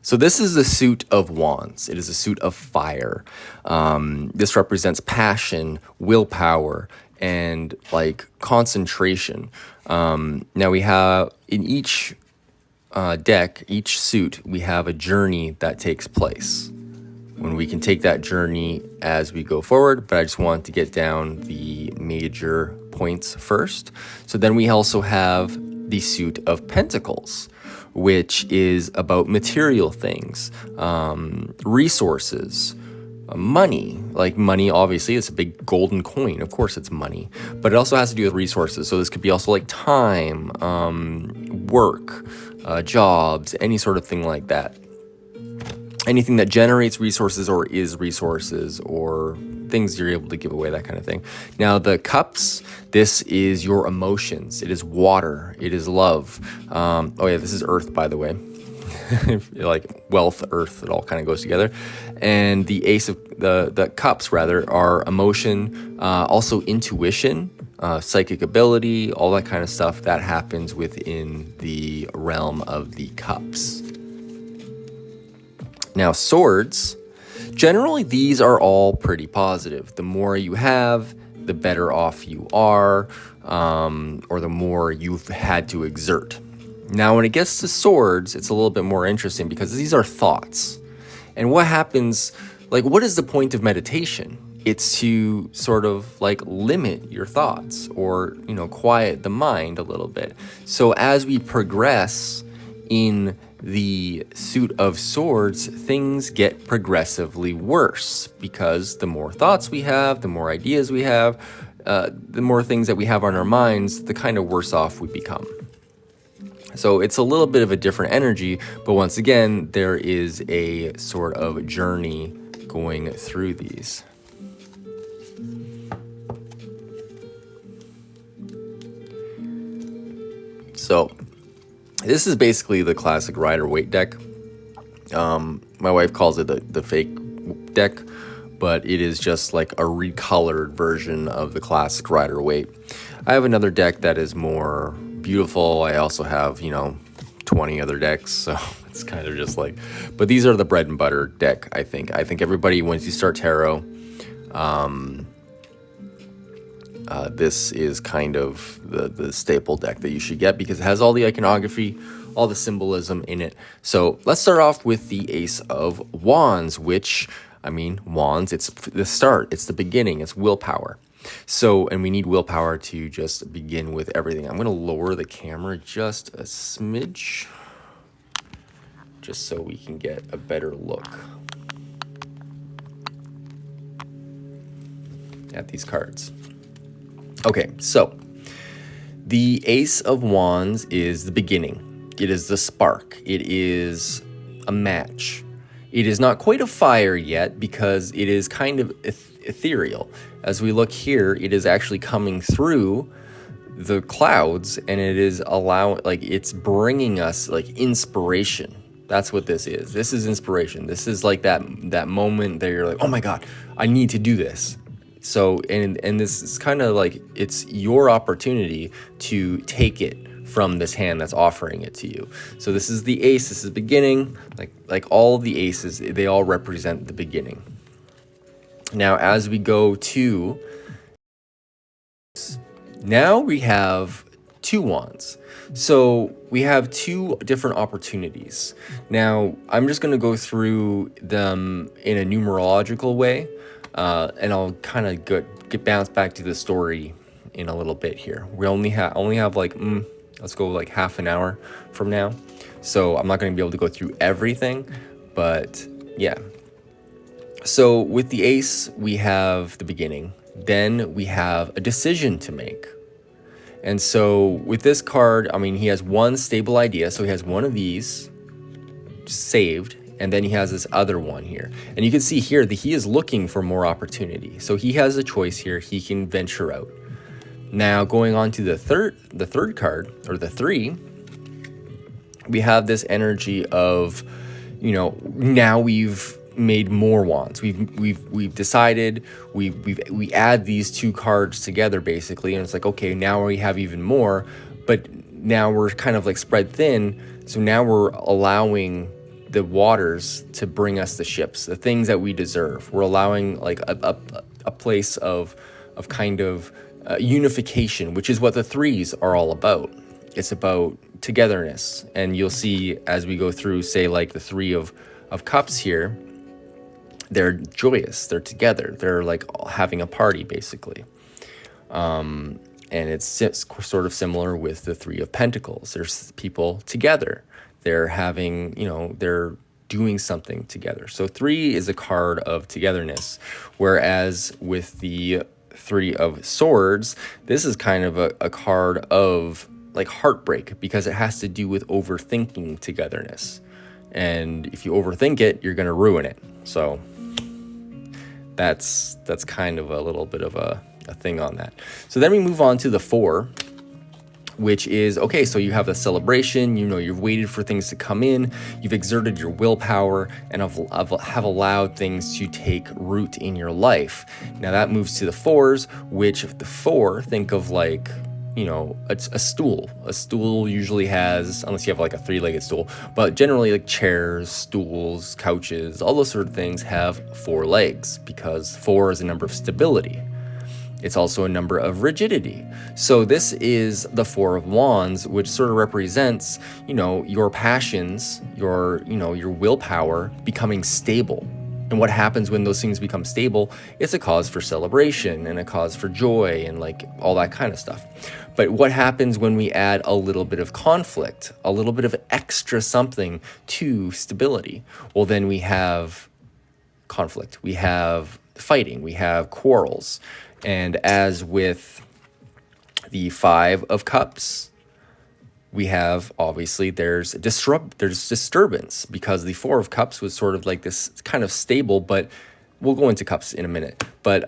So this is the suit of wands. It is a suit of fire. This represents passion, willpower, and like concentration. Now we have in each deck, each suit, we have a journey that takes place. When we can take that journey as we go forward, but I just want to get down the major points first. So then we also have the suit of pentacles, which is about material things, resources, money. Like money, obviously, it's a big golden coin. Of course, it's money, but it also has to do with resources. So this could be also like time, work, jobs, any sort of thing like that. Anything that generates resources or is resources or things you're able to give away, that kind of thing. Now, the cups, this is your emotions. It is water. It is love. Oh yeah, this is earth, by the way. Like wealth, earth, it all kind of goes together. And the ace of the cups, rather, are emotion, also intuition, psychic ability, all that kind of stuff that happens within the realm of the cups. Now, swords, generally these are all pretty positive. The more you have, the better off you are, or the more you've had to exert. Now, when it gets to swords, it's a little bit more interesting because these are thoughts. And what happens, like, what is the point of meditation? It's to sort of like limit your thoughts or, quiet the mind a little bit. So as we progress in the suit of swords, things get progressively worse because the more thoughts we have, the more ideas we have, the more things that we have on our minds, the kind of worse off we become. So it's a little bit of a different energy, but once again, there is a sort of journey going through these. So this is basically the classic Rider-Waite deck. My wife calls it the fake deck, but it is just like a recolored version of the classic Rider-Waite. I have another deck that is more beautiful. I also have, 20 other decks, so it's kind of just like, but these are the bread and butter deck, I think. I think everybody, once you start tarot, this is kind of the staple deck that you should get because it has all the iconography, all the symbolism in it. So let's start off with the Ace of Wands, which, wands, it's the start, it's the beginning, it's willpower. So, and we need willpower to just begin with everything. I'm going to lower the camera just a smidge, just so we can get a better look at these cards. Okay, so the Ace of Wands is the beginning. It is the spark. It is a match. It is not quite a fire yet because it is kind of ethereal. As we look here, it is actually coming through the clouds and it is it's bringing us like inspiration. That's what this is. This is inspiration. This is like that moment that you're like, oh my God, I need to do this. So, and this is kind of like, it's your opportunity to take it from this hand that's offering it to you. So this is the ace, this is the beginning, like all of the aces, they all represent the beginning. Now, as we go to, now we have two wands. So we have two different opportunities. Now, I'm just going to go through them in a numerological way. And I'll kind of get bounced back to the story in a little bit here. We only have like, let's go like half an hour from now. So I'm not going to be able to go through everything, but yeah. So with the ace, we have the beginning. Then we have a decision to make. And so with this card, he has one stable idea. So he has one of these saved. And then he has this other one here. And you can see here that he is looking for more opportunity. So he has a choice here. He can venture out. Now, going on to the third card, or the 3, we have this energy of, now we've made more wands. We've decided, we add these two cards together basically. And it's like, okay, now we have even more. But now we're kind of like spread thin. So now we're allowing the waters to bring us the ships, the things that we deserve. We're allowing like a place of kind of unification, which is what the threes are all about. It's about togetherness. And you'll see as we go through, say, like the three of cups here, they're joyous, they're together, they're like having a party basically. And it's sort of similar with the three of pentacles. There's people together, they're having, they're doing something together. So 3 is a card of togetherness, whereas with the 3 of swords, this is kind of a card of like heartbreak, because it has to do with overthinking togetherness. And if you overthink it, you're going to ruin it. So that's kind of a little bit of a thing on that. So then we move on to the 4, which is, okay, so you have a celebration, you've waited for things to come in, you've exerted your willpower, and have allowed things to take root in your life. Now that moves to the 4s, which the 4, think of like, it's a stool. A stool usually has, unless you have like a 3-legged stool, but generally like chairs, stools, couches, all those sort of things have 4 legs, because 4 is a number of stability. It's also a number of rigidity. So this is the 4 of Wands, which sort of represents, your passions, your willpower becoming stable. And what happens when those things become stable? It's a cause for celebration and a cause for joy and like all that kind of stuff. But what happens when we add a little bit of conflict, a little bit of extra something to stability? Well, then we have conflict, we have fighting, we have quarrels. And as with the 5 of Cups, we have, obviously, there's disturbance, because the 4 of Cups was sort of like this kind of stable, but we'll go into Cups in a minute. But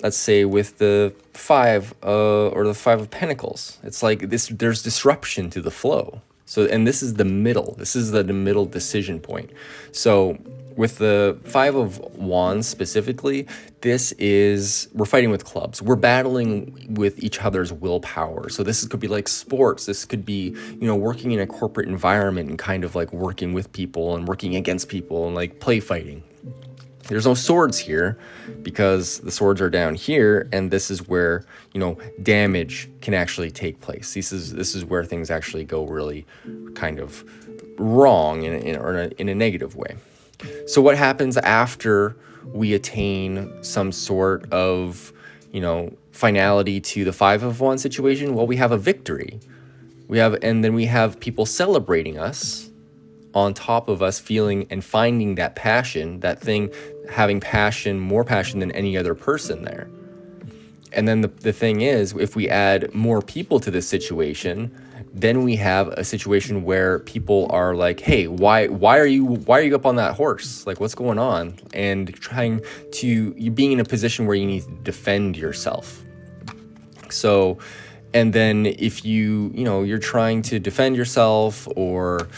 let's say with the 5 or the 5 of Pentacles, it's like this, there's disruption to the flow. So, and this is the middle. This is the middle decision point. So with the 5 of Wands specifically, we're fighting with clubs. We're battling with each other's willpower. So this could be like sports. This could be, working in a corporate environment and kind of like working with people and working against people and like play fighting. There's no swords here, because the swords are down here, and this is where, damage can actually take place. This is where things actually go really kind of wrong in a negative way. So what happens after we attain some sort of, finality to the 5 of Wands situation? Well, we have a victory. And then we have people celebrating us on top of us feeling and finding that passion, that thing, having passion, more passion than any other person there. And then the thing is, if we add more people to this situation, then we have a situation where people are like, hey, why are you up on that horse? Like, what's going on? And you being in a position where you need to defend yourself. So, and then if you're trying to defend yourself, or,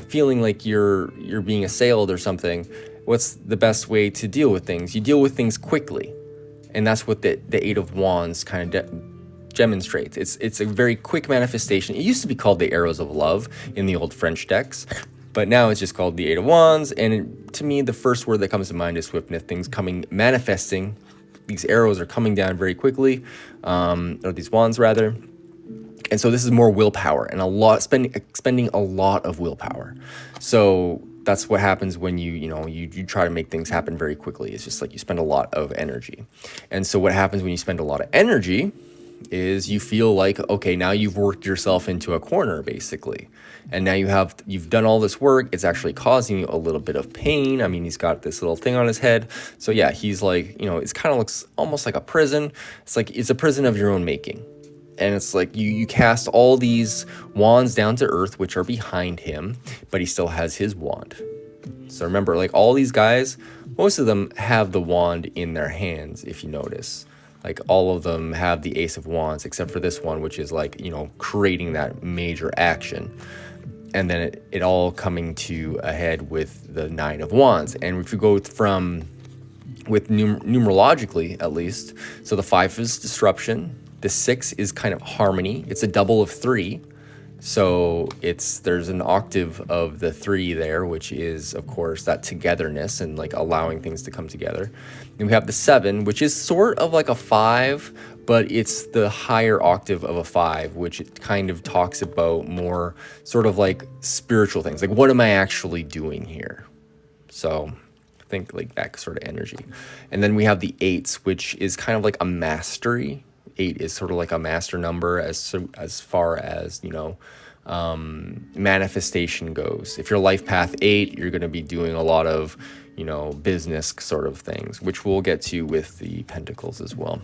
feeling like you're being assailed or something, what's the best way to deal with things? You deal with things quickly. And that's what the 8 of Wands kind of demonstrates. It's a very quick manifestation. It used to be called the arrows of love in the old French decks, but now it's just called the 8 of Wands. And to me, the first word that comes to mind is swiftness. Things manifesting. These arrows are coming down very quickly, or these wands rather. And so this is more willpower and spending a lot of willpower. So that's what happens when you try to make things happen very quickly. It's just like you spend a lot of energy. And so what happens when you spend a lot of energy is you feel like, okay, now you've worked yourself into a corner basically. And now you've done all this work. It's actually causing you a little bit of pain. I mean, he's got this little thing on his head. So yeah, he's like, it's kind of looks almost like a prison. It's like, it's a prison of your own making. And it's like you cast all these wands down to earth, which are behind him, but he still has his wand. So remember, like all these guys, most of them have the wand in their hands, if you notice. Like all of them have the Ace of Wands, except for this one, which is like, creating that major action. And then it all coming to a head with the 9 of Wands. And if you go with numerologically, at least, so the 5 is disruption. The 6 is kind of harmony. It's a double of 3. So there's an octave of the 3 there, which is, of course, that togetherness and like allowing things to come together. And we have the 7, which is sort of like a 5, but it's the higher octave of a 5, which it kind of talks about more sort of like spiritual things. Like, what am I actually doing here? So I think like that sort of energy. And then we have the 8s, which is kind of like a mastery. 8 is sort of like a master number as far as, manifestation goes. If you're life path 8, you're going to be doing a lot of, business sort of things, which we'll get to with the pentacles as well.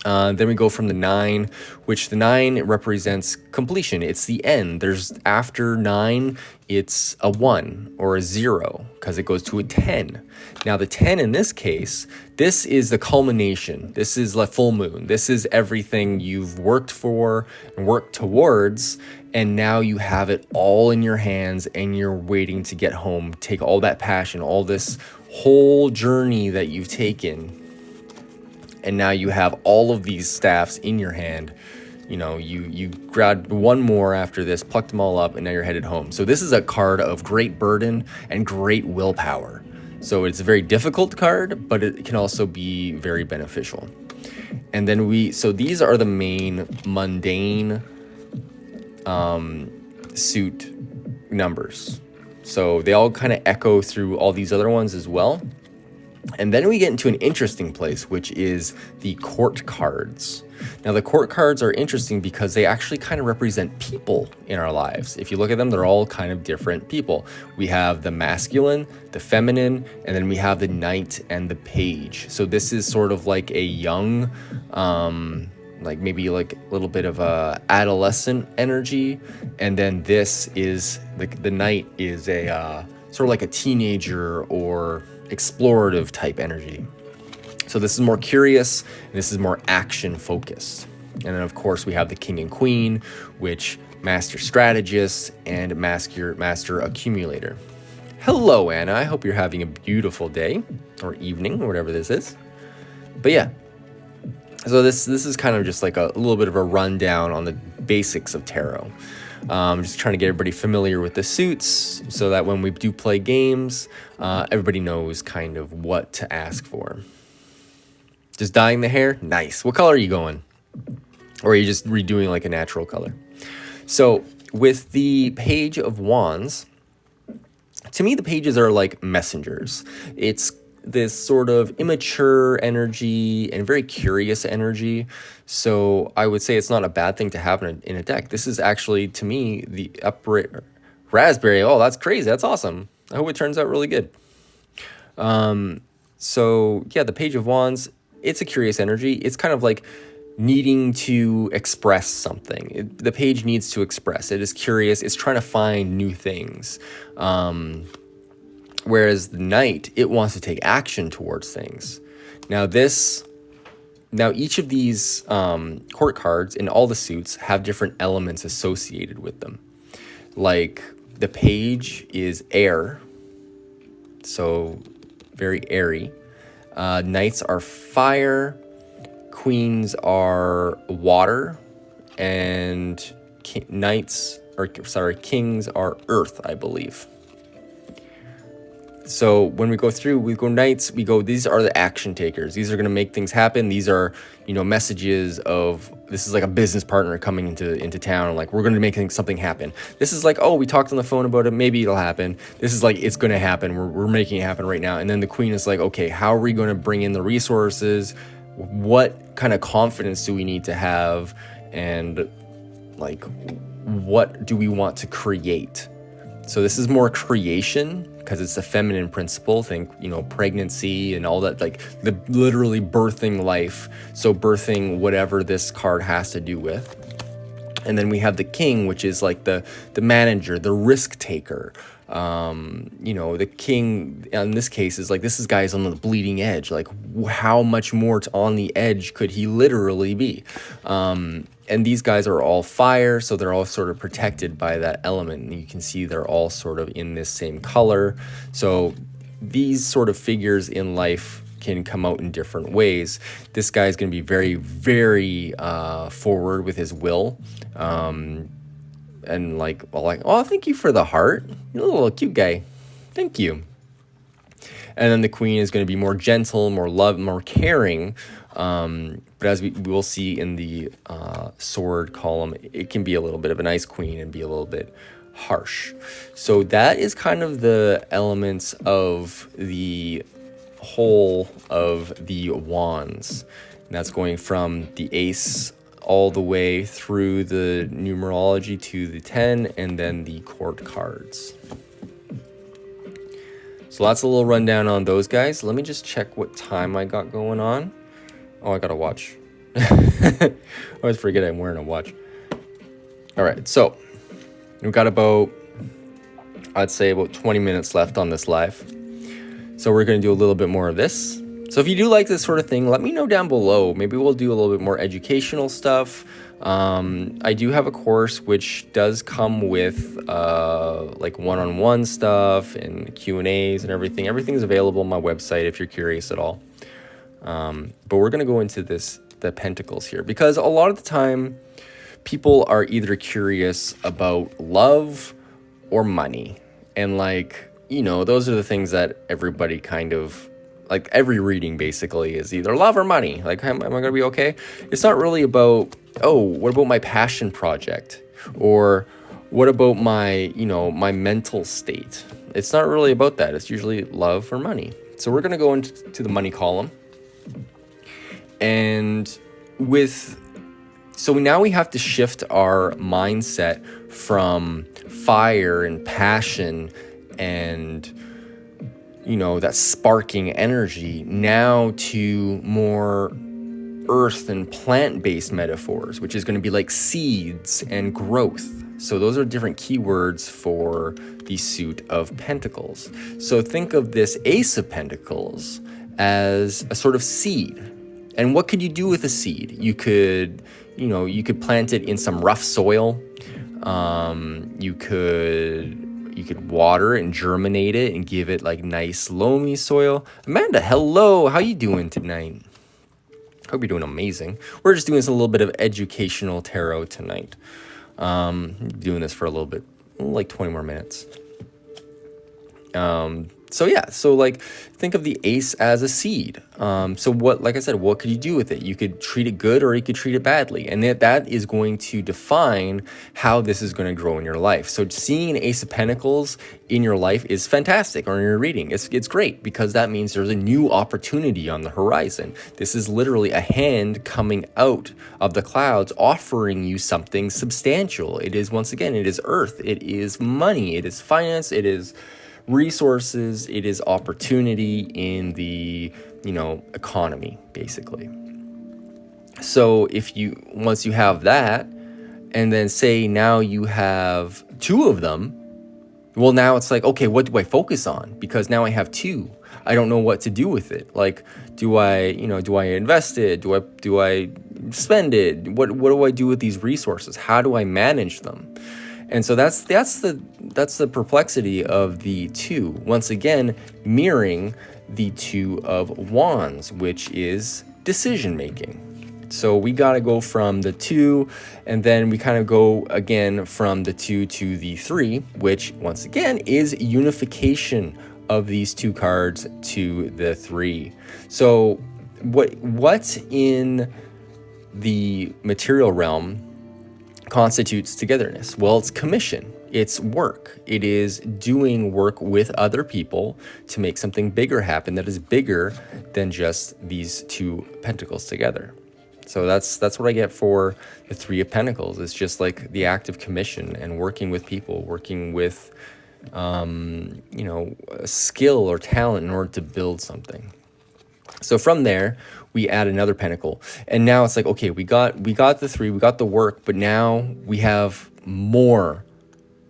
Then we go from the 9, which the 9 represents completion. It's the end. There's after 9, it's a 1 or a 0 because it goes to a 10. Now the 10 in this case, this is the culmination. This is the full moon. This is everything you've worked for and worked towards, and now you have it all in your hands and you're waiting to get home. Take all that passion, all this whole journey that you've taken, and now you have all of these staffs in your hand. You grabbed one more after this, plucked them all up, and now you're headed home. So this is a card of great burden and great willpower. So it's a very difficult card, but it can also be very beneficial. And then so these are the main mundane suit numbers. So they all kind of echo through all these other ones as well. And then we get into an interesting place, which is the court cards. Now, the court cards are interesting because they actually kind of represent people in our lives. If you look at them, they're all kind of different people. We have the masculine, the feminine, and then we have the knight and the page. So this is sort of like a young, like maybe like a little bit of a adolescent energy. And then this is like the knight is a sort of like a teenager or explorative type energy. So this is more curious and this is more action focused. And then of course we have the king and queen, which master strategist and master accumulator. Hello, Anna. I hope you're having a beautiful day or evening or whatever this is. But yeah, so this is kind of just like a little bit of a rundown on the basics of tarot. Just trying to get everybody familiar with the suits so that when we do play games, everybody knows kind of what to ask for. Just dyeing the hair? Nice. What color are you going? Or are you just redoing like a natural color? So with the Page of Wands, to me, the pages are like messengers. It's this sort of immature energy and very curious energy. So I would say it's not a bad thing to have in a deck. This is actually, to me, the upright raspberry. Oh, that's crazy. That's awesome. I hope it turns out really good. So yeah, the Page of Wands, it's a curious energy. It's kind of like needing to express something. The page needs to express. It is curious. It's trying to find new things. Whereas the knight, it wants to take action towards things. Now each of these court cards in all the suits have different elements associated with them. Like the page is air, so very airy. Knights are fire, queens are water, and kings are earth, I believe. So when we go through, we go knights, these are the action takers. These are going to make things happen. These are, messages of, this is like a business partner coming into town. And like, we're going to make something happen. This is like, oh, we talked on the phone about it. Maybe it'll happen. This is like, it's going to happen. We're making it happen right now. And then the queen is like, okay, how are we going to bring in the resources? What kind of confidence do we need to have? And like, what do we want to create? So this is more creation, because it's the feminine principle. Think, pregnancy and all that, like literally birthing life. So birthing whatever this card has to do with. And then we have the king, which is like the manager, the risk taker. The king in this case is like, guy's on the bleeding edge. Like, how much more on the edge could he literally be? And these guys are all fire, so they're all sort of protected by that element. And you can see they're all sort of in this same color. So these sort of figures in life can come out in different ways. This guy's going to be very, very forward with his will. and like, oh, thank you for the heart. You're a little cute guy. Thank you. And then the queen is going to be more gentle, more love, more caring. But as we will see in the sword column, it can be a little bit of a nice queen and be a little bit harsh. So that is kind of the elements of the whole of the wands. And that's going from the ace all the way through the numerology to the 10 and then the court cards. So that's a little rundown on those guys. Let me just check what time I got going on. Oh, I got a watch. I always forget I'm wearing a watch. All right, so we've got about, I'd say about 20 minutes left on this live. So we're going to do a little bit more of this. So if you do like this sort of thing, let me know down below. Maybe we'll do a little bit more educational stuff. I do have a course which does come with like one-on-one stuff and Q&As and everything. Everything's available on my website if you're curious at all. But we're going to go into the pentacles here, because a lot of the time people are either curious about love or money. And like, you know, those are the things that everybody kind of, like every reading basically is either love or money. Like, am I going to be okay? It's not really about, oh, what about my passion project? Or what about my, you know, my mental state? It's not really about that. It's usually love or money. So we're going to go into the money column. And so now we have to shift our mindset from fire and passion and, you know, that sparking energy now to more earth and plant-based metaphors, which is going to be like seeds and growth. So those are different keywords for the suit of pentacles. So think of this ace of pentacles as a sort of seed. And what could you do with a seed? You could plant it in some rough soil. You could water it and germinate it and give it like nice loamy soil. Amanda, hello. How you doing tonight? Hope you're doing amazing. We're just doing this a little bit of educational tarot tonight. Doing this for a little bit, like 20 more minutes. So like think of the ace as a seed. So like I said, what could you do with it? You could treat it good or you could treat it badly. And that is going to define how this is going to grow in your life. So seeing an ace of pentacles in your life is fantastic, or in your reading. It's great, because that means there's a new opportunity on the horizon. This is literally a hand coming out of the clouds offering you something substantial. It is, once again, it is earth. It is money. It is finance. It is resources. It is opportunity in the, you know, economy, basically. So once you have that, and then say now you have two of them, well, now it's like, okay, what do I focus on? Because now I have two. I don't know what to do with it. Like, do I invest it? Do I spend it? What do I do with these resources? How do I manage them? And so that's the perplexity of the two. Once again, mirroring the two of wands, which is decision making. So we got to go from the 2, and then we kind of go again from the 2 to the 3, which once again is unification of these two cards to the 3. So what in the material realm constitutes togetherness? Well, it's commission. It's work. It is doing work with other people to make something bigger happen that is bigger than just these two pentacles together. So that's what I get for the 3 of Pentacles. It's just like the act of commission and working with people, working with, a skill or talent in order to build something. So from there, we add another pentacle. And now it's like, okay, we got the 3, we got the work, but now we have more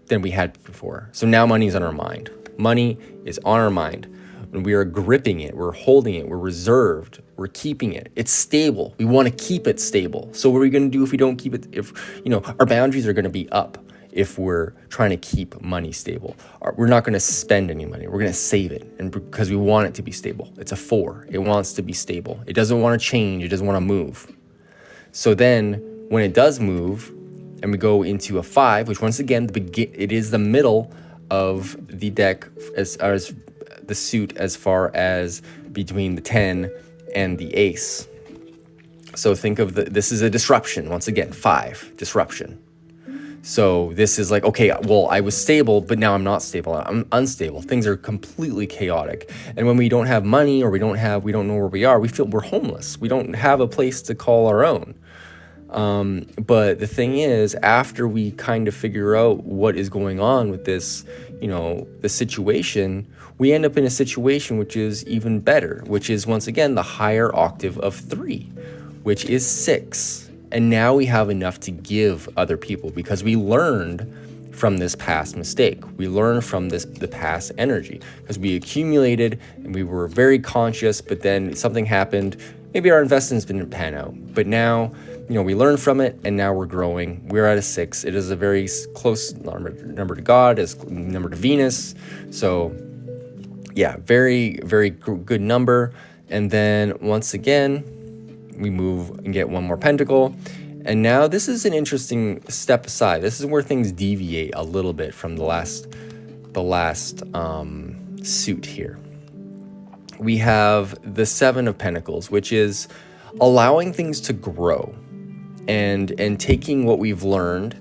than we had before. So now money is on our mind. Money is on our mind. And we are gripping it, we're holding it, we're reserved, we're keeping it. It's stable. We want to keep it stable. So what are we going to do if we don't keep it? If, our boundaries are going to be up if we're trying to keep money stable. We're not going to spend any money. We're going to save it, and because we want it to be stable. It's a 4. It wants to be stable. It doesn't want to change. It doesn't want to move. So then when it does move, and we go into a 5, which once again, it is the middle of the deck as the suit, as far as between the 10 and the ace. So think of this is a disruption. Once again, 5, disruption. So this is like, okay, well, I was stable, but now I'm not stable. I'm unstable. Things are completely chaotic. And when we don't have money, or we don't know where we are, we feel we're homeless. We don't have a place to call our own. But the thing is, after we kind of figure out what is going on with this, the situation, we end up in a situation which is even better, which is once again the higher octave of 3, which is 6. And now we have enough to give other people because we learned from this past mistake. We learned from the past energy because we accumulated and we were very conscious, but then something happened. Maybe our investments didn't pan out, but now, we learned from it, and now we're growing. We're at a 6. It is a very close number to God, as number to Venus. So yeah, very, very good number. And then once again, we move and get one more pentacle. And now this is an interesting step aside. This is where things deviate a little bit from the last suit here. We have the 7 of Pentacles, which is allowing things to grow and taking what we've learned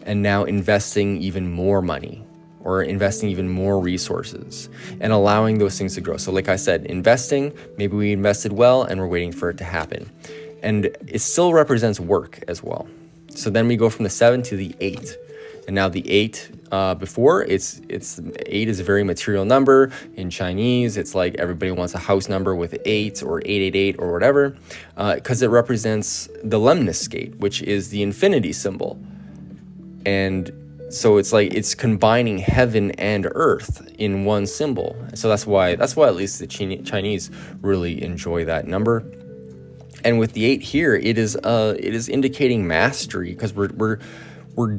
and now investing even more money, or investing even more resources and allowing those things to grow. So like I said, investing, maybe we invested well and we're waiting for it to happen. And it still represents work as well. So then we go from the 7 to the 8. And now the 8, before, it's 8 is a very material number. In Chinese, it's like everybody wants a house number with 8 or 888 or whatever, because it represents the lemnis gate, which is the infinity symbol. And so it's like it's combining heaven and earth in one symbol. So that's why at least the Chinese really enjoy that number. And with the 8 here, it is indicating mastery, because we're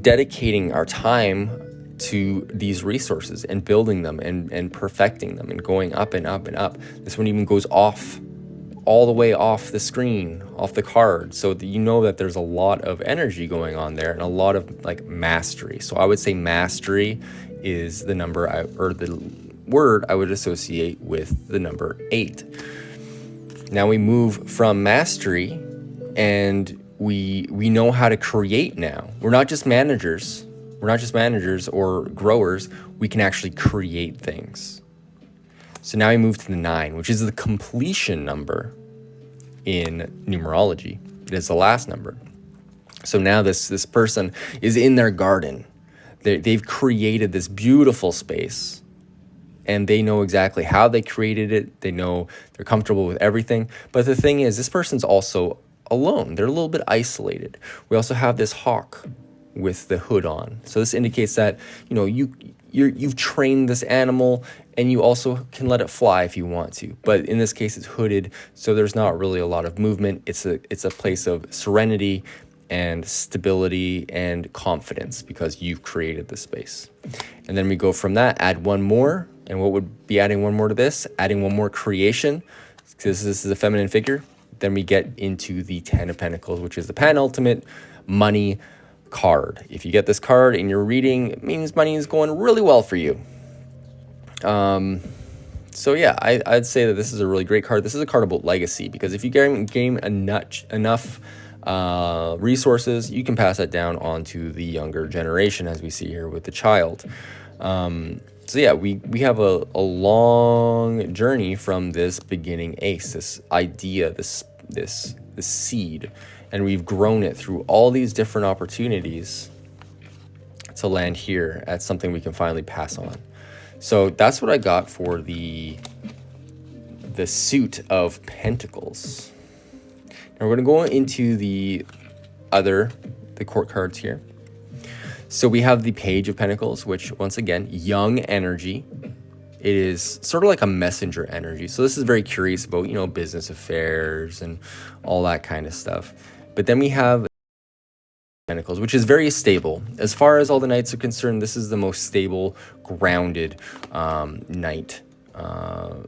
dedicating our time to these resources and building them and perfecting them and going up and up and up. This one even goes all the way off the screen, off the card, so that that there's a lot of energy going on there and a lot of like mastery. So I would say mastery is the number or the word I would associate with the number 8. Now we move from mastery, and we know how to create now. We're not just managers or growers. We can actually create things. So now we move to the 9, which is the completion number in numerology. It is the last number. So now this person is in their garden. They've created this beautiful space, and they know exactly how they created it. They know they're comfortable with everything. But the thing is, this person's also alone. They're a little bit isolated. We also have this hawk with the hood on. So this indicates that, you've trained this animal, and you also can let it fly if you want to. But in this case, it's hooded, so there's not really a lot of movement. It's a place of serenity and stability and confidence, because you've created the space. And then we go from that, add one more. And what would be adding one more to this? Adding one more creation, because this is a feminine figure. Then we get into the 10 of Pentacles, which is the penultimate money card. If you get this card in your reading, it means money is going really well for you. So yeah, I'd say that this is a really great card. This is a card about legacy, because if you gain enough resources, you can pass that down onto the younger generation, as we see here with the child. So yeah, we have a long journey from this beginning ace, this idea, this seed, and we've grown it through all these different opportunities to land here at something we can finally pass on. So that's what I got for the suit of Pentacles. Now we're going to go into the court cards here. So we have the Page of Pentacles, which, once again, young energy. It is sort of like a messenger energy. So this is very curious about, business affairs and all that kind of stuff. But then we have Pentacles, which is very stable. As far as all the knights are concerned, this is the most stable, grounded knight.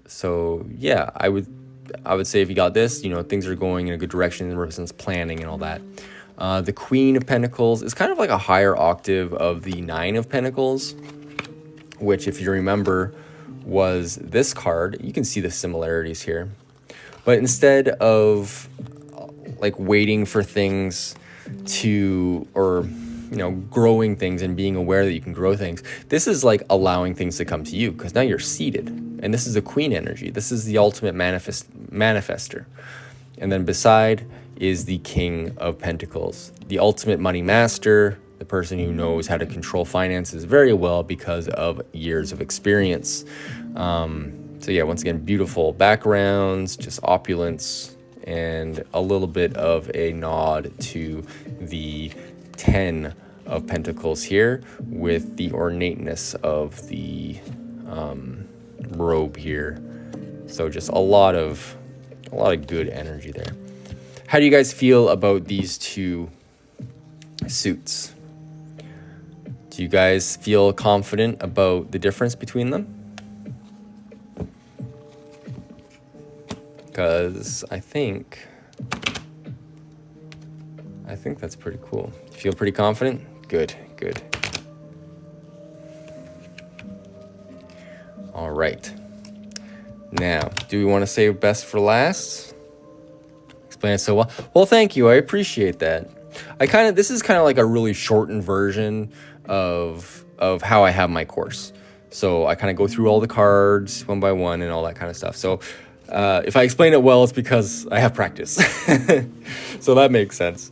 So yeah, I would say if you got this, things are going in a good direction in represents planning and all that. The Queen of Pentacles is kind of like a higher octave of the Nine of Pentacles, which, if you remember, was this card. You can see the similarities here. But instead of like waiting for things to, or growing things and being aware that you can grow things, this is like allowing things to come to you, because now you're seated. And this is the Queen energy. This is the ultimate manifester. And then beside is the King of Pentacles, the ultimate money master, the person who knows how to control finances very well because of years of experience. So yeah, once again, beautiful backgrounds, just opulence, and a little bit of a nod to the 10 of Pentacles here, with the ornateness of the robe here. So just a lot of good energy there. How do you guys feel about these two suits? Do you guys feel confident about the difference between them? Because I think that's pretty cool. You feel pretty confident? Good. All right. Now, do we want to save best for last? Explain it so well. Well, thank you. I appreciate that. This is kind of like a really shortened version of how I have my course. So I kind of go through all the cards one by one and all that kind of stuff. So if I explain it well, it's because I have practice. So that makes sense.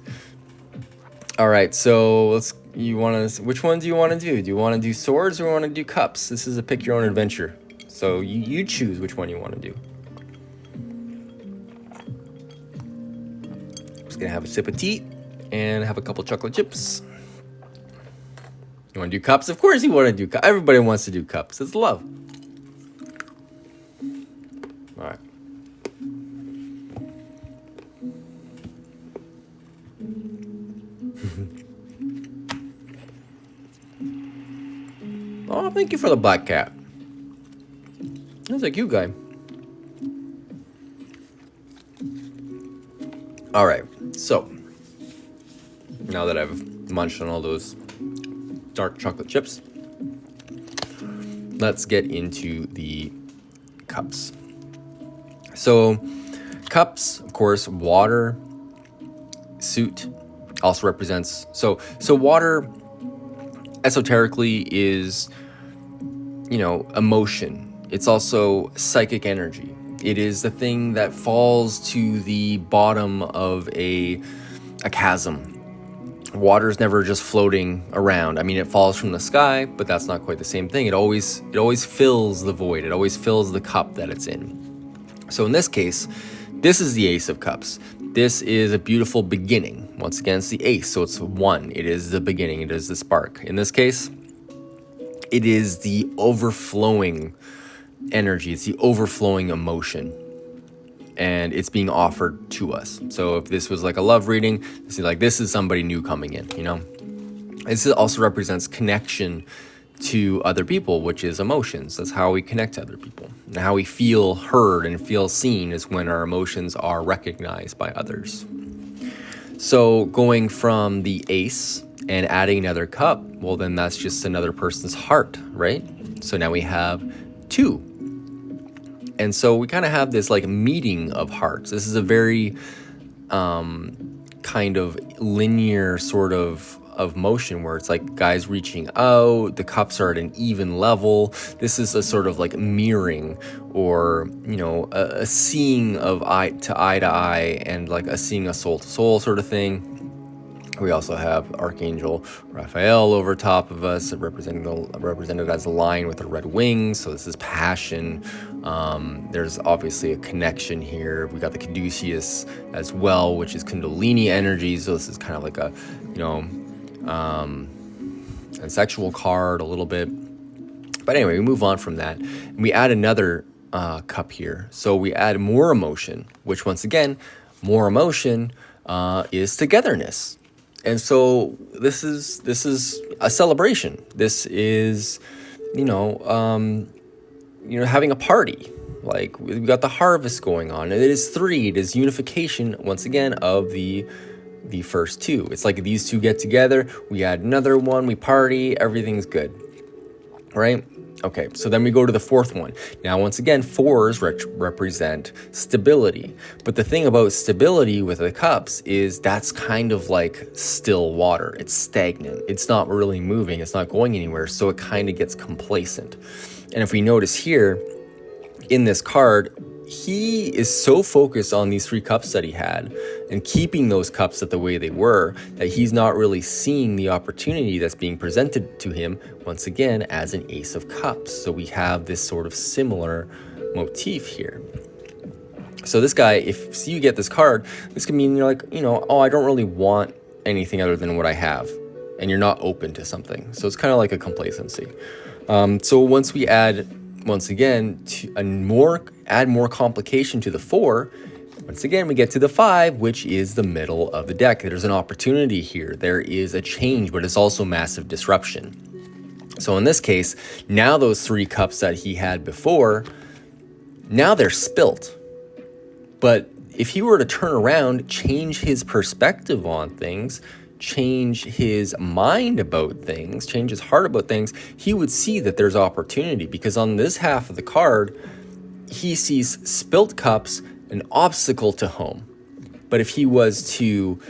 All right, so which one do you want to do? Do you want to do swords or want to do cups? This is a pick your own adventure. So you choose which one you want to do. Just gonna have a sip of tea and have a couple chocolate chips. You want to do cups? Of course you want to do cups. Everybody wants to do cups. It's love. All right. Oh, thank you for the black cat. That's a cute guy. All right, so now that I've munched on all those dark chocolate chips, let's get into the cups. So cups, of course, water suit also represents, so water esoterically is, emotion. It's also psychic energy. It is the thing that falls to the bottom of a chasm. Water's never just floating around. I mean, it falls from the sky, but that's not quite the same thing. It always fills the void. It always fills the cup that it's in. So in this case, this is the Ace of Cups. This is a beautiful beginning. Once again, it's the ace, so it's one. It is the beginning. It is the spark. In this case, it is the overflowing energy. It's the overflowing emotion, and it's being offered to us. So if this was like a love reading, this is somebody new coming in. This also represents connection to other people, which is emotions. That's how we connect to other people. And how we feel heard and feel seen is when our emotions are recognized by others. So going from the ace and adding another cup, well, then that's just another person's heart, right? So now we have two. And so we kind of have this like meeting of hearts. This is a very kind of linear sort of motion where it's like guys reaching out, the cups are at an even level. This is a sort of like mirroring, or a seeing of eye to eye and like a seeing a soul to soul sort of thing. We also have Archangel Raphael over top of us, represented as a lion with a red wing. So this is passion. There's obviously a connection here. We got the Caduceus as well, which is Kundalini energy. So this is kind of like a, a sexual card a little bit. But anyway, we move on from that. And we add another cup here. So we add more emotion, which once again, more emotion is togetherness. And so this is a celebration. This is, having a party. Like we've got the harvest going on. And it is three. It is unification once again of the the first two. It's like these two get together, we add another one, we party, everything's good, right? Okay, so then we go to the fourth one. Now, once again, fours represent stability. But the thing about stability with the cups is that's kind of like still water. It's stagnant. It's not really moving. It's not going anywhere. So it kind of gets complacent. And if we notice here in this card, he is so focused on these three cups that he had and keeping those cups at the way they were that he's not really seeing the opportunity that's being presented to him, once again, as an ace of cups. So we have this sort of similar motif here. So this guy, if you get this card, this can mean you're like, oh, I don't really want anything other than what I have. And you're not open to something. So it's kind of like a complacency. So once we add, once again, add more complication to the 4, once again, we get to the 5, which is the middle of the deck. There's an opportunity here. There is a change, but it's also massive disruption. So in this case, now those 3 cups that he had before, now they're spilt. But if he were to turn around, change his perspective on things, change his mind about things, change his heart about things, he would see that there's opportunity, because on this half of the card, he sees spilt cups, an obstacle to home. But if he was to,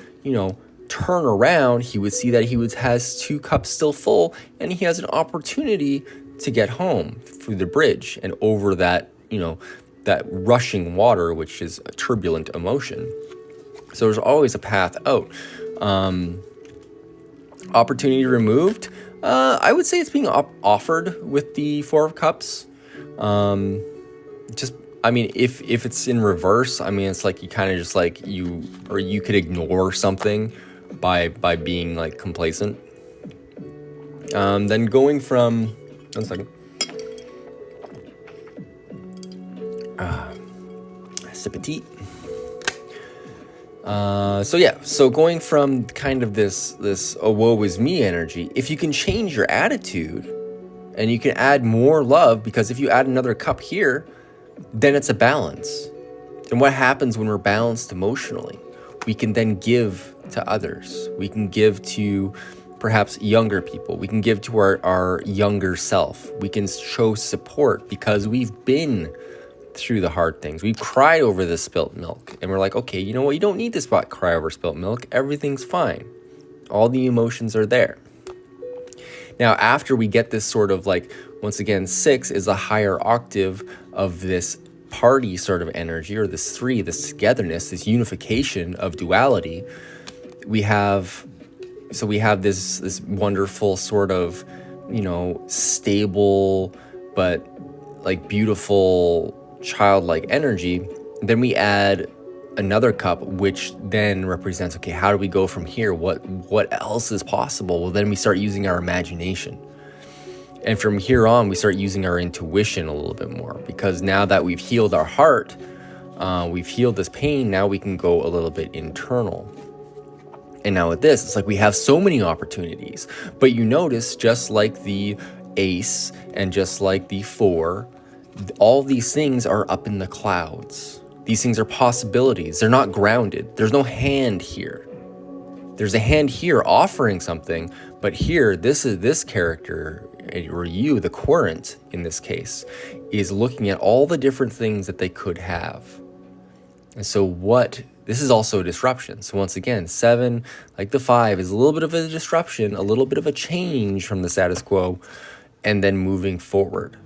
turn around, he would see that he has 2 cups still full, and he has an opportunity to get home through the bridge and over that, that rushing water, which is a turbulent emotion. So there's always a path out. Opportunity removed. I would say it's being offered with the 4 of cups. If it's in reverse, it's like you kind of just like you could ignore something by being like complacent. Then going from, 1 second. Sip of tea. So going from kind of this oh woe is me energy, if you can change your attitude and you can add more love, because if you add another cup here, then it's a balance. And what happens when we're balanced emotionally? We can then give to others. We can give to perhaps younger people. We can give to our younger self. We can show support because we've been through the hard things. We've cried over the spilt milk, and we're like, okay, you know what? You don't need to cry over spilt milk. Everything's fine. All the emotions are there. Now, after we get this sort of like, once again, 6 is a higher octave of this party sort of energy, or this 3, this togetherness, this unification of duality. We have this wonderful sort of, stable, but like beautiful childlike energy. Then we add another cup, which then represents, okay, how do we go from here? What else is possible? Well, then we start using our imagination. And from here on, we start using our intuition a little bit more, because now that we've healed our heart, we've healed this pain, now we can go a little bit internal. And now with this, it's like we have so many opportunities. But you notice, just like the ace and just like the 4, all these things are up in the clouds. These things are possibilities. They're not grounded. There's no hand here. There's a hand here offering something, but here, this character, or you, the querent in this case, is looking at all the different things that they could have. And so this is also a disruption. So once again, 7, like the 5, is a little bit of a disruption, a little bit of a change from the status quo, and then moving forward.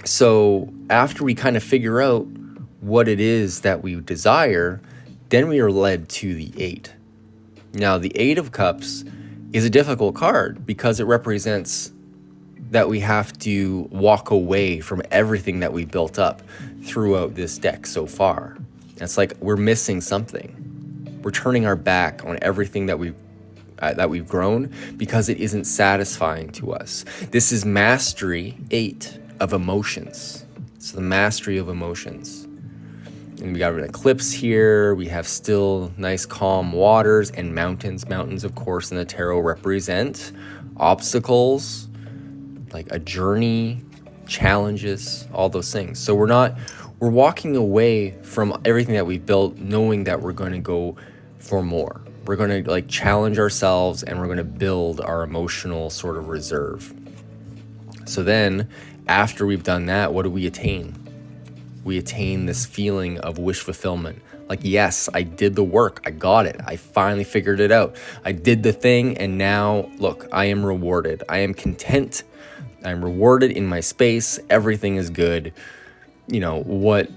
So after we kind of figure out what it is that we desire, then we are led to the 8. Now, the 8 of Cups is a difficult card because it represents that we have to walk away from everything that we built up throughout this deck so far. It's like we're missing something. We're turning our back on everything that we've grown because it isn't satisfying to us. This is mastery 8 of emotions. It's the mastery of emotions. And we got an eclipse here. We have still nice calm waters and mountains. Mountains, of course, in the tarot represent obstacles, like a journey, challenges, all those things. So we're walking away from everything that we've built, knowing that we're going to go for more. We're going to like challenge ourselves, and we're going to build our emotional sort of reserve. So then after we've done that, what do we attain? We attain this feeling of wish fulfillment. Like, yes, I did the work. I got it. I finally figured it out. I did the thing, and now look, I am rewarded. I am content. I'm rewarded in my space. Everything is good. You know, what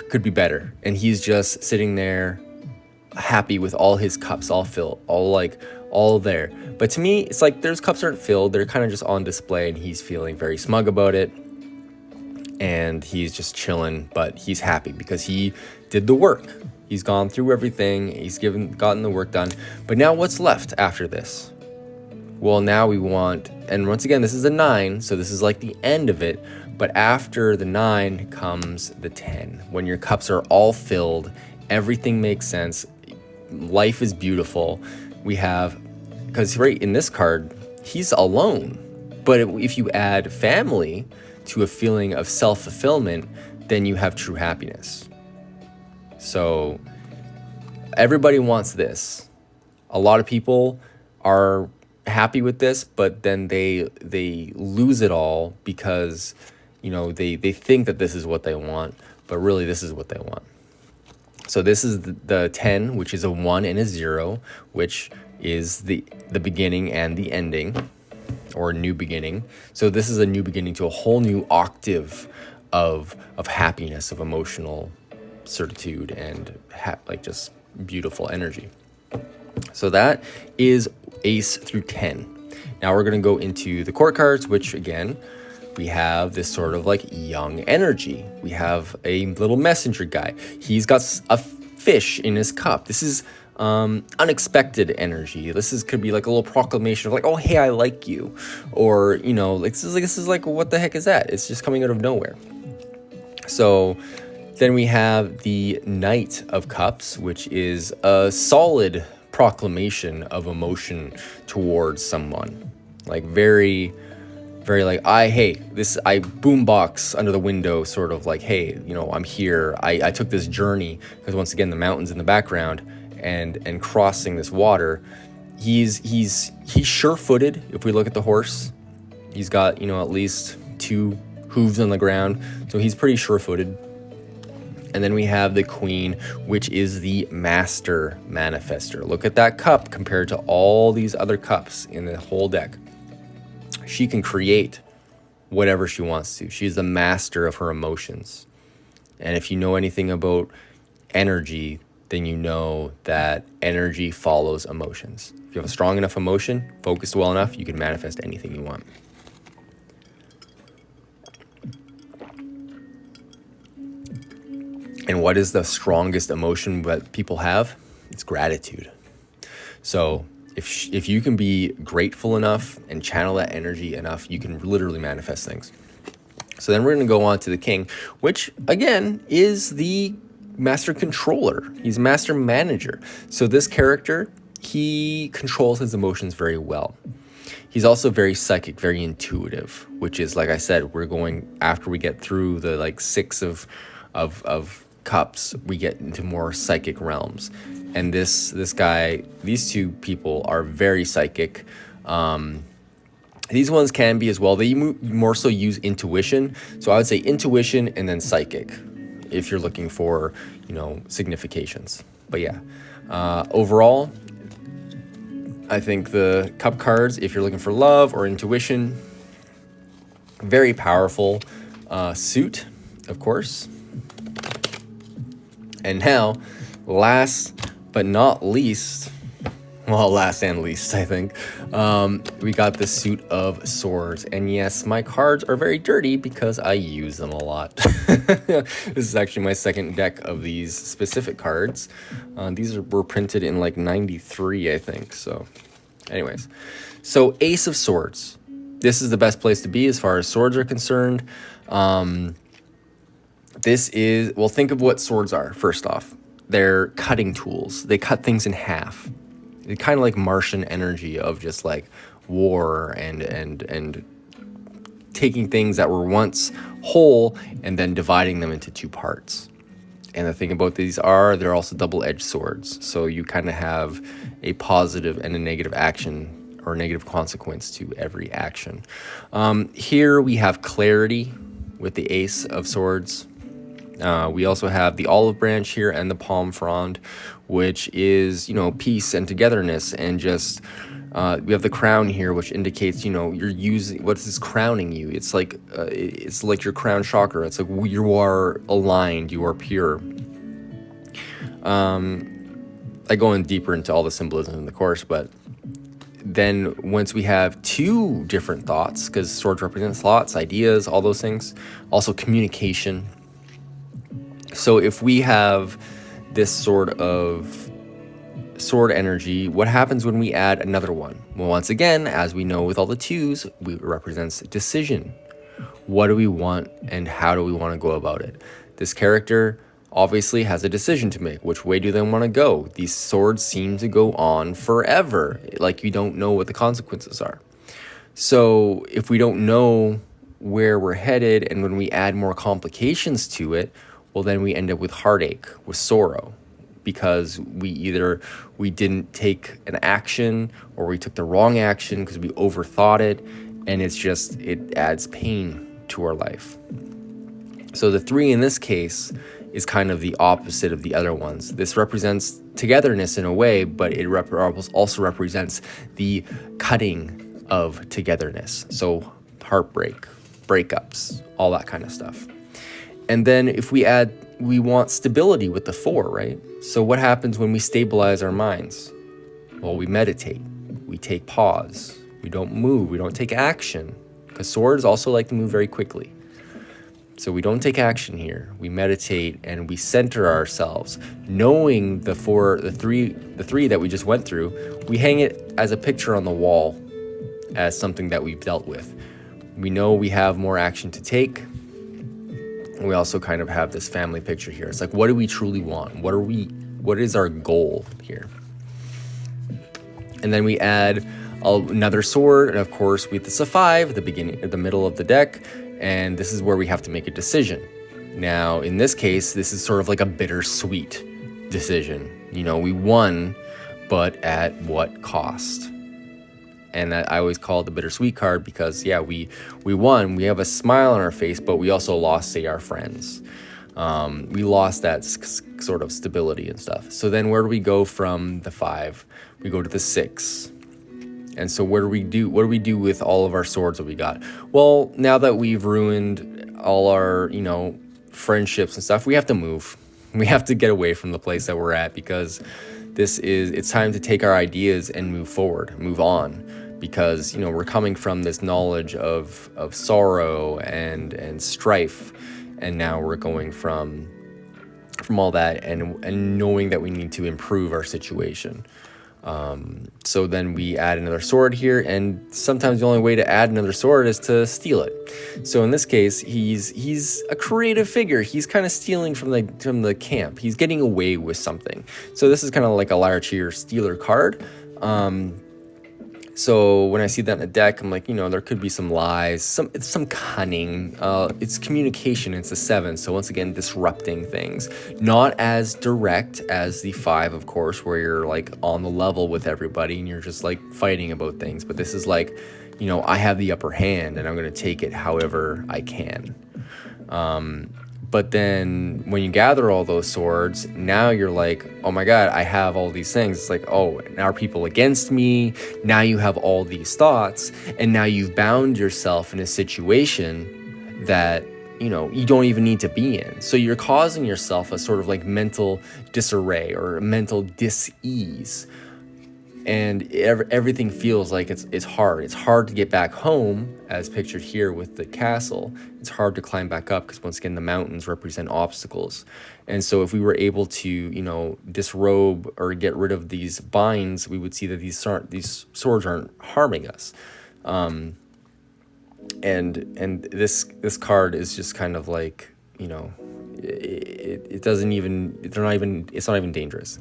could be better? And he's just sitting there happy with all his cups all filled, all there. But to me, it's like those cups aren't filled. They're kind of just on display, and he's feeling very smug about it. And he's just chilling, but he's happy because he did the work. He's gone through everything. He's gotten the work done. But now what's left after this? Well, now we want, and once again, this is a 9, so this is like the end of it. But after the 9 comes the 10. When your cups are all filled, everything makes sense. Life is beautiful. We have, because right in this card, he's alone. But if you add family to a feeling of self-fulfillment, then you have true happiness. So everybody wants this. A lot of people are happy with this, but then they lose it all because, you know, they think that this is what they want, but really this is what they want. So this is the 10, which is a 1 and a 0, which is the beginning and the ending, or a new beginning. So this is a new beginning to a whole new octave of happiness, of emotional certitude, and like just beautiful energy. So that is ace through 10. Now we're going to go into the court cards, which again, we have this sort of like young energy. We have a little messenger guy. He's got a fish in his cup. This is unexpected energy. Could be like a little proclamation of like, oh, hey, I like you. Or, you know, like this is like, what the heck is that? It's just coming out of nowhere. So then we have the Knight of Cups, which is a solid proclamation of emotion towards someone. Like very, very like, I boombox under the window, sort of like, hey, you know, I'm here. I took this journey, because once again, the mountains in the background and crossing this water. He's sure-footed. If we look at the horse, he's got, you know, at least 2 hooves on the ground. So he's pretty sure-footed. And then we have the Queen, which is the master manifester. Look at that cup compared to all these other cups in the whole deck. She can create whatever she wants to. She's the master of her emotions. And if you know anything about energy, then you know that energy follows emotions. If you have a strong enough emotion, focused well enough, you can manifest anything you want. And what is the strongest emotion that people have? It's gratitude. So if you can be grateful enough and channel that energy enough, you can literally manifest things. So then we're going to go on to the King, which again is the master controller. He's master manager. So this character, he controls his emotions very well. He's also very psychic, very intuitive, which is, like I said, we're going, after we get through the like 6 of cups, we get into more psychic realms. And this guy, these 2 people are very psychic. These ones can be as well. They more so use intuition. So I would say intuition and then psychic, if you're looking for, you know, significations. But yeah, overall, I think the cup cards, if you're looking for love or intuition, very powerful. Suit, of course. And now, last but not least, well, last and least, I think, we got the Suit of Swords. And yes, my cards are very dirty because I use them a lot. This is actually my second deck of these specific cards. These were printed in like 93, I think. So anyways, so Ace of Swords. This is the best place to be as far as swords are concerned. This is, well, think of what swords are, first off. They're cutting tools. They cut things in half. It's kind of like Martian energy of just like war and taking things that were once whole and then dividing them into 2 parts. And the thing about these are they're also double-edged swords. So you kind of have a positive and a negative action or negative consequence to every action. Here we have clarity with the Ace of Swords. We also have the olive branch here and the palm frond, which is, peace and togetherness, and just we have the crown here, which indicates, you're using what is crowning you. It's like your crown chakra. It's like you are aligned, you are pure. I go in deeper into all the symbolism in the course, but then once we have two different thoughts, because swords represents thoughts, ideas, all those things, also communication. So if we have this sort of sword energy, what happens when we add another one? Well, once again, as we know with all the twos, it represents decision. What do we want and how do we want to go about it? This character obviously has a decision to make. Which way do they want to go? These swords seem to go on forever. Like you don't know what the consequences are. So if we don't know where we're headed, and when we add more complications to it, well, then we end up with heartache, with sorrow, because we didn't take an action, or we took the wrong action because we overthought it, and it adds pain to our life. So the 3 in this case is kind of the opposite of the other ones. This represents togetherness in a way, but it also represents the cutting of togetherness. So heartbreak, breakups, all that kind of stuff. And then if we want stability with the 4, right? So what happens when we stabilize our minds? Well, we meditate, we take pause, we don't move, we don't take action, because swords also like to move very quickly. So we don't take action here. We meditate and we center ourselves, knowing the 3 that we just went through. We hang it as a picture on the wall, as something that we've dealt with. We know we have more action to take. And we also kind of have this family picture here. It's like, what do we truly want? What is our goal here? And then we add another sword, and of course with this a 5 at the middle of the deck. And this is where we have to make a decision. Now, in this case, this is sort of like a bittersweet decision. We won, but at what cost? And I always call it the bittersweet card because, yeah, we won. We have a smile on our face, but we also lost, say, our friends. We lost that sort of stability and stuff. So then where do we go from the 5? We go to the 6. And so what do we do with all of our swords that we got? Well, now that we've ruined all our, friendships and stuff, we have to move. We have to get away from the place that we're at, because it's time to take our ideas and move forward, move on, because, we're coming from this knowledge of sorrow and strife. And now we're going from all that and knowing that we need to improve our situation. So then we add another sword here, and sometimes the only way to add another sword is to steal it. So in this case, he's a creative figure. He's kind of stealing from the camp. He's getting away with something. So this is kind of like a liar, cheater, stealer card. So when I see that in the deck, I'm like, there could be some lies, some cunning. It's communication. It's a 7. So once again, disrupting things. Not as direct as the 5, of course, where you're like on the level with everybody and you're just like fighting about things. But this is like, I have the upper hand and I'm going to take it however I can. But then when you gather all those swords, now you're like, oh my God, I have all these things. It's like, oh, now are people against me? Now you have all these thoughts, and now you've bound yourself in a situation that, you don't even need to be in. So you're causing yourself a sort of like mental disarray or mental dis-ease. And everything feels like it's hard. It's hard to get back home, as pictured here with the castle. It's hard to climb back up because, once again, the mountains represent obstacles. And so if we were able to, disrobe or get rid of these binds, we would see that these swords aren't harming us. And this card is just kind of like, it's not even dangerous.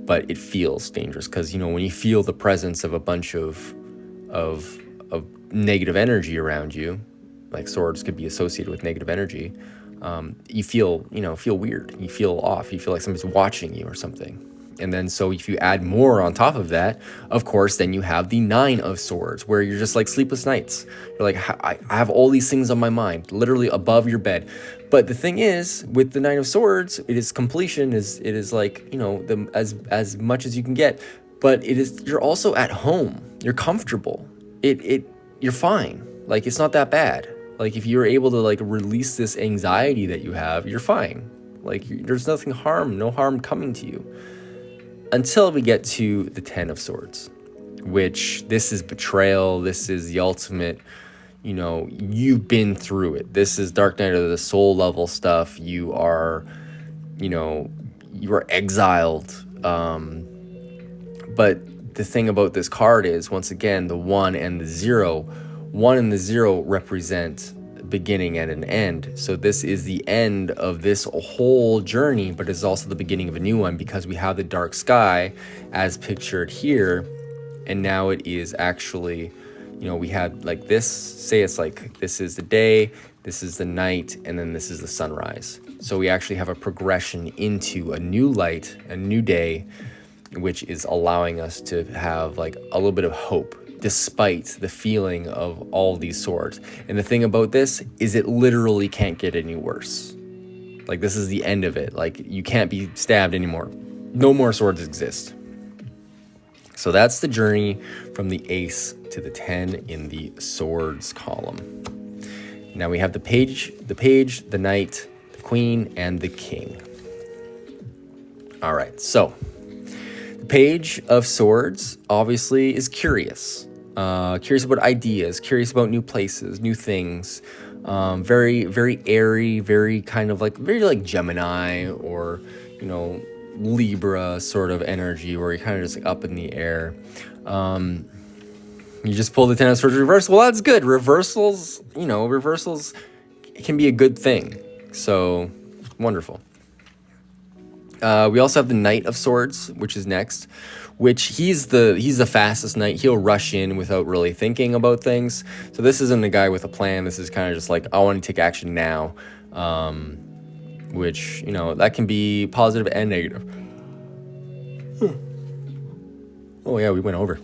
But it feels dangerous because, when you feel the presence of a bunch of negative energy around you, like swords could be associated with negative energy, you feel, feel weird. You feel off. You feel like somebody's watching you or something. And then so if you add more on top of that, of course, then you have the 9 of Swords, where you're just like sleepless nights. You're like, I have all these things on my mind, literally above your bed. But the thing is, with the 9 of Swords, it is completion. It is like, as much as you can get. But you're also at home. You're comfortable. You're fine. Like, it's not that bad. Like, if you're able to like release this anxiety that you have, you're fine. Like, there's no harm coming to you. Until we get to the 10 of Swords, which this is betrayal. This is the ultimate, you've been through it. This is Dark Night of the Soul level stuff. You are exiled. But the thing about this card is, once again, the 1 and the 0. 1 and the 0 represent beginning and an end. So this is the end of this whole journey, but it's also the beginning of a new one, because we have the dark sky as pictured here, and now it is actually, we had like this, say it's like this is the day, this is the night, and then this is the sunrise. So we actually have a progression into a new light, a new day, which is allowing us to have like a little bit of hope despite the feeling of all these swords. And the thing about this is it literally can't get any worse. Like, this is the end of it. Like, you can't be stabbed anymore. No more swords exist. So that's the journey from the Ace to the 10 in the Swords column. Now we have the Page, the Knight, the Queen, and the King. All right, so the Page of Swords obviously is curious. Curious about ideas, curious about new places, new things. Very, very airy, very kind of like, very like Gemini or, Libra sort of energy, where you're kind of just like up in the air. You just pulled the 10 of Swords reverse. Well, that's good. Reversals can be a good thing. So, wonderful. We also have the Knight of Swords, which is next, which he's the fastest knight. He'll rush in without really thinking about things. So this isn't a guy with a plan. This is kind of just like, I want to take action now, which, that can be positive and negative. Oh yeah, we went over.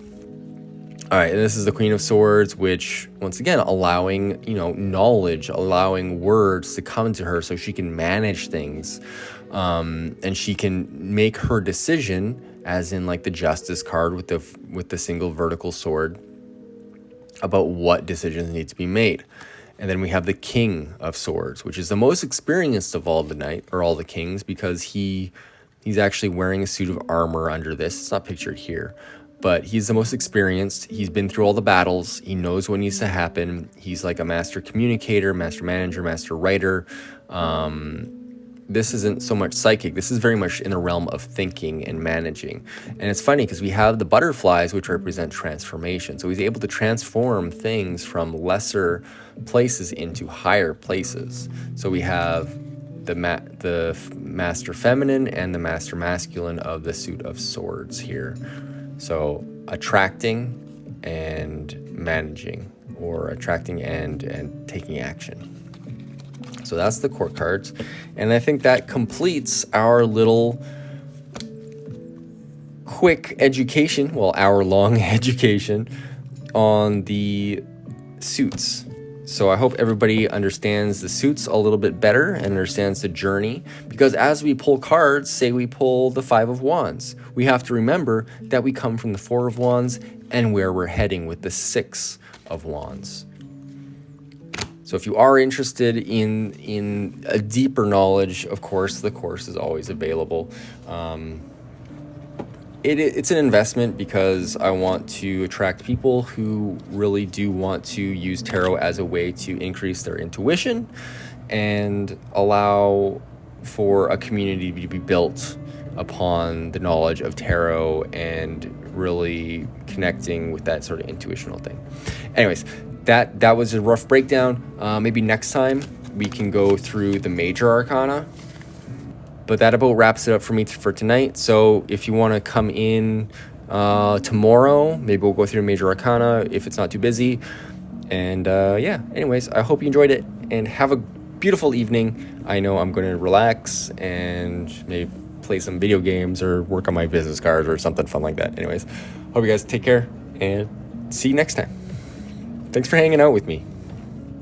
All right, and this is the Queen of Swords, which, once again, allowing, knowledge, allowing words to come to her so she can manage things. And she can make her decision, as in like the Justice card with the single vertical sword, about what decisions need to be made. And then we have the King of Swords, which is the most experienced of all the kings, because he's actually wearing a suit of armor under this. It's not pictured here, but he's the most experienced. He's been through all the battles. He knows what needs to happen. He's like a master communicator, master manager, master writer. This isn't so much psychic. This is very much in the realm of thinking and managing. And it's funny because we have the butterflies, which represent transformation. So he's able to transform things from lesser places into higher places. So we have the master feminine and the master masculine of the suit of swords here. So attracting and managing, or attracting and taking action. So that's the court cards. And I think that completes our little quick education, well, hour-long education on the suits. So I hope everybody understands the suits a little bit better and understands the journey. Because as we pull cards, say we pull the 5 of Wands, we have to remember that we come from the 4 of Wands and where we're heading with the 6 of Wands. So if you are interested in a deeper knowledge, of course, the course is always available. It's an investment because I want to attract people who really do want to use tarot as a way to increase their intuition and allow for a community to be built upon the knowledge of tarot and really connecting with that sort of intuitional thing. Anyways, that was a rough breakdown. Maybe next time we can go through the major arcana. But that about wraps it up for me for tonight. So if you want to come in tomorrow, maybe we'll go through major arcana if it's not too busy. And yeah, anyways, I hope you enjoyed it and have a beautiful evening. I know I'm going to relax and maybe play some video games or work on my business cards or something fun like that. Anyways, hope you guys take care and see you next time. Thanks for hanging out with me.